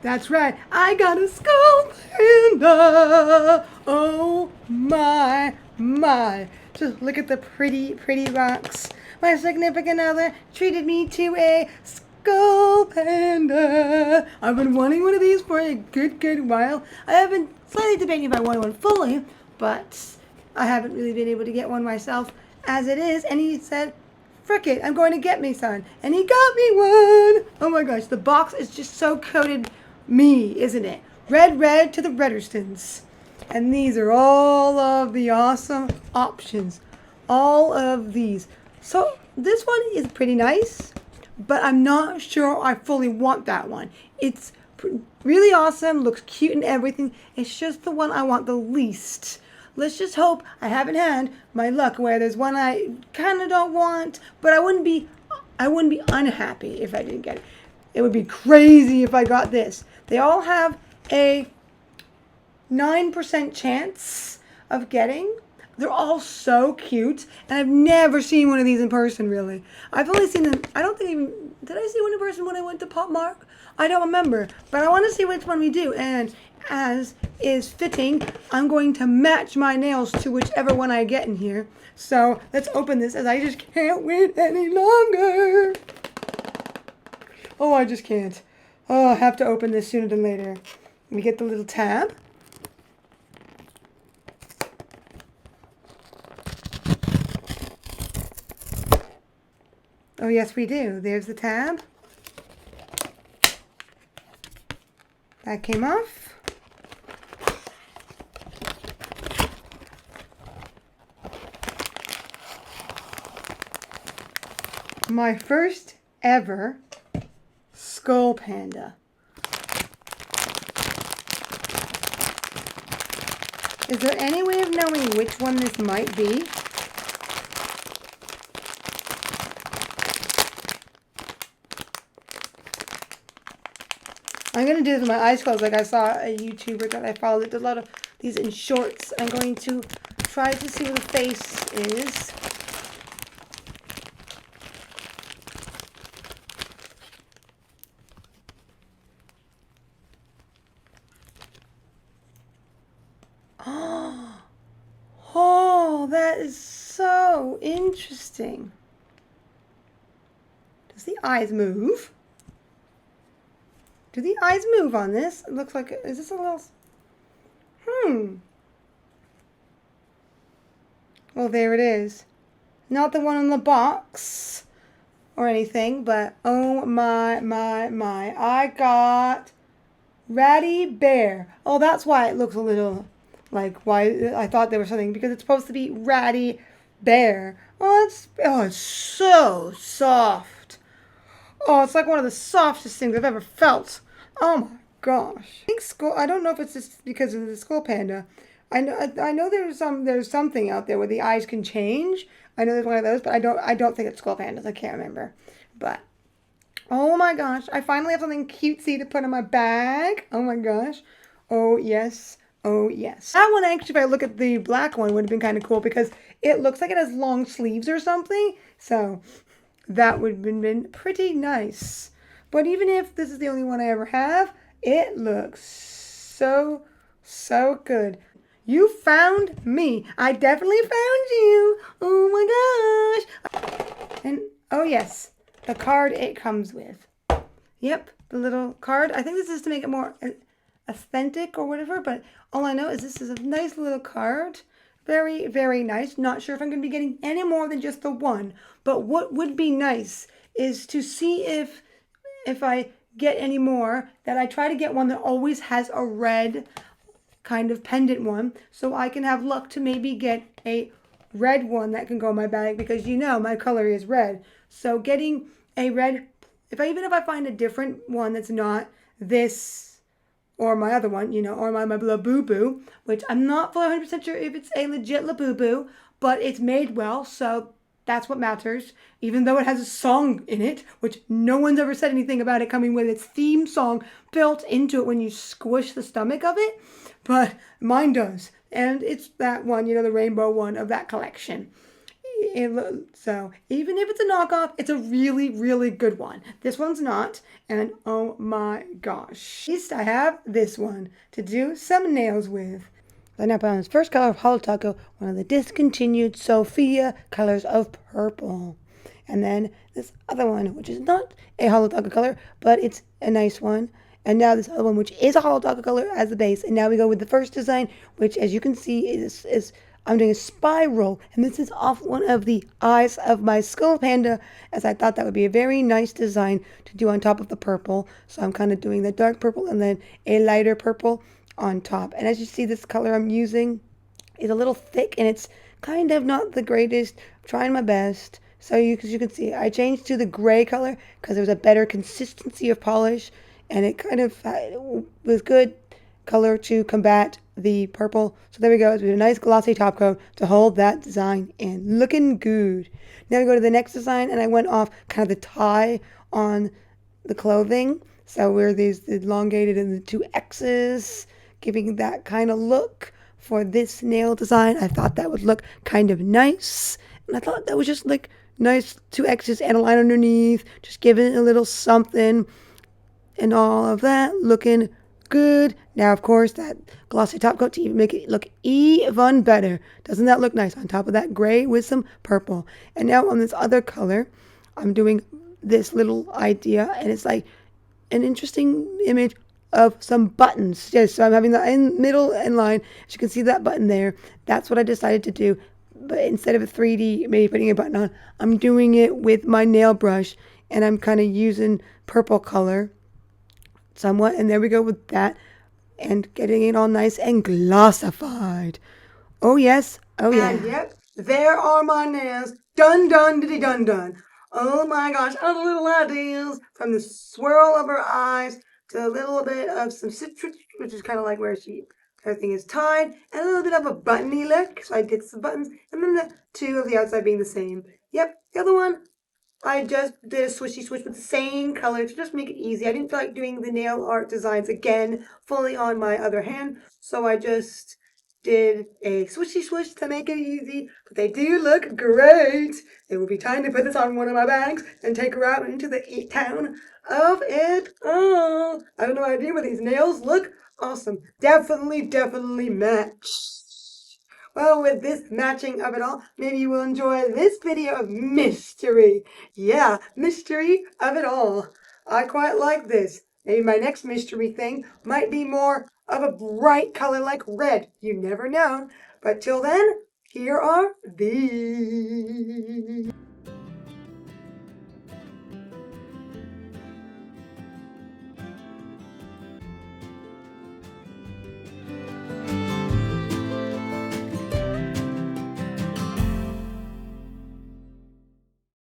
That's right, I got a skull panda. Oh my, my. Just look at the pretty, pretty rocks. My significant other treated me to a skull panda. I've been wanting one of these for a good while. I have been slightly debating if I want one fully, but I haven't really been able to get one myself as it is. And he said, frick it, I'm going to get me son. And he got me one. Oh my gosh, the box is just so coated me, isn't it? Red to the Redderstons. And these are all of the awesome options. All of these. So this one is pretty nice, but I'm not sure I fully want that one. It's really awesome, looks cute and everything. It's just the one I want the least. Let's just hope I haven't had my luck where there's one I kind of don't want, but I wouldn't be unhappy if I didn't get it. It would be crazy if I got this. They all have a 9% chance of getting. They're all so cute, and I've never seen one of these in person, really. I've only seen them, I don't think even, did I see one in person when I went to popmart? I don't remember, but I want to see which one we do, and as is fitting, I'm going to match my nails to whichever one I get in here. So let's open this, as I just can't wait any longer. Oh, I just can't. Oh, I have to open this sooner than later. We get the little tab. Oh, yes, we do. There's the tab. That came off. My first ever Skullpanda. Is there any way of knowing which one this might be? I'm going to do this with my eyes closed, like I saw a YouTuber that I followed that did a lot of these in shorts. I'm going to try to see what the face is. Oh, that is so interesting. Does the eyes move? Do the eyes move on this? It looks like, is this a little, Well, there it is. Not the one in the box or anything, but oh my. I got Ratty Bear. Oh, that's why it looks a little like why I thought there was something, because it's supposed to be Ratty Bear. Oh, it's so soft. Oh, it's like one of the softest things I've ever felt. Oh my gosh. I don't know if it's just because of the Skullpanda. I know there's something out there where the eyes can change. I know there's one of those, but I don't think it's Skullpandas. I can't remember. But oh my gosh, I finally have something cutesy to put in my bag. Oh my gosh. Oh yes. Oh yes. That one, actually, if I look at the black one, would have been kind of cool because it looks like it has long sleeves or something. So that would have been pretty nice. But even if this is the only one I ever have, it looks so good. You found me. I definitely found you. Oh my gosh. And oh yes, the card it comes with. Yep, the little card. I think this is to make it more authentic or whatever, but all I know is this is a nice little card. Very nice. Not sure if I'm going to be getting any more than just the one, but what would be nice is to see if I get any more, that I try to get one that always has a red kind of pendant one, so I can have luck to maybe get a red one that can go in my bag, because you know my color is red. So getting a red, even if I find a different one that's not this or my other one, you know, or my Labubu, which I'm not fully 100% sure if it's a legit Labubu, but it's made well, so that's what matters, even though it has a song in it, which no one's ever said anything about it coming with its theme song built into it when you squish the stomach of it, but mine does. And it's that one, you know, the rainbow one of that collection. So even if it's a knockoff, it's a really, really good one. This one's not, and oh my gosh. At least I have this one to do some nails with. Then I put on this first color of Holo Taco, one of the discontinued Sophia colors of purple. And then this other one, which is not a Holo Taco color, but it's a nice one. And now this other one, which is a Holo Taco color as the base. And now we go with the first design, which as you can see is I'm doing a spiral. And this is off one of the eyes of my Skullpanda, as I thought that would be a very nice design to do on top of the purple. So I'm kind of doing the dark purple and then a lighter purple on top. And as you see, this color I'm using is a little thick and it's kind of not the greatest. I'm trying my best. So you can see, I changed to the gray color because there was a better consistency of polish and it kind of was good color to combat the purple. So there we go. It's a nice glossy top coat to hold that design in. Looking good. Now we go to the next design and I went off kind of the tie on the clothing. So where these elongated and the two X's, giving that kind of look for this nail design. I thought that would look kind of nice. And I thought that was just like nice, two X's and a line underneath, just giving it a little something and all of that, looking good. Now, of course, that glossy top coat to even make it look even better. Doesn't that look nice on top of that gray with some purple? And now on this other color, I'm doing this little idea, and it's like an interesting image of some buttons. Yes, so I'm having the middle and line. As you can see that button there, that's what I decided to do. But instead of a 3D, maybe putting a button on, I'm doing it with my nail brush, and I'm kind of using purple color somewhat. And there we go with that, and getting it all nice and glossified. Oh yes, oh yeah. And yep, there are my nails. Done, done, diddy, done, done. Oh my gosh, other little ideas from the swirl of her eyes to a little bit of some citrus, which is kind of like where everything is tied, and a little bit of a buttony look. So I did some buttons, and then the two of the outside being the same. Yep, the other one, I just did a swishy switch with the same color to just make it easy. I didn't feel like doing the nail art designs again fully on my other hand, so I just did a swishy switch to make it easy, but they do look great. It will be time to put this on one of my bags and take her out into the town of it all. I have no idea, but these nails look awesome. Definitely, definitely match. Well, with this matching of it all, maybe you will enjoy this video of mystery. Yeah, mystery of it all. I quite like this. Maybe my next mystery thing might be more of a bright color like red. You never know. But till then, here are these.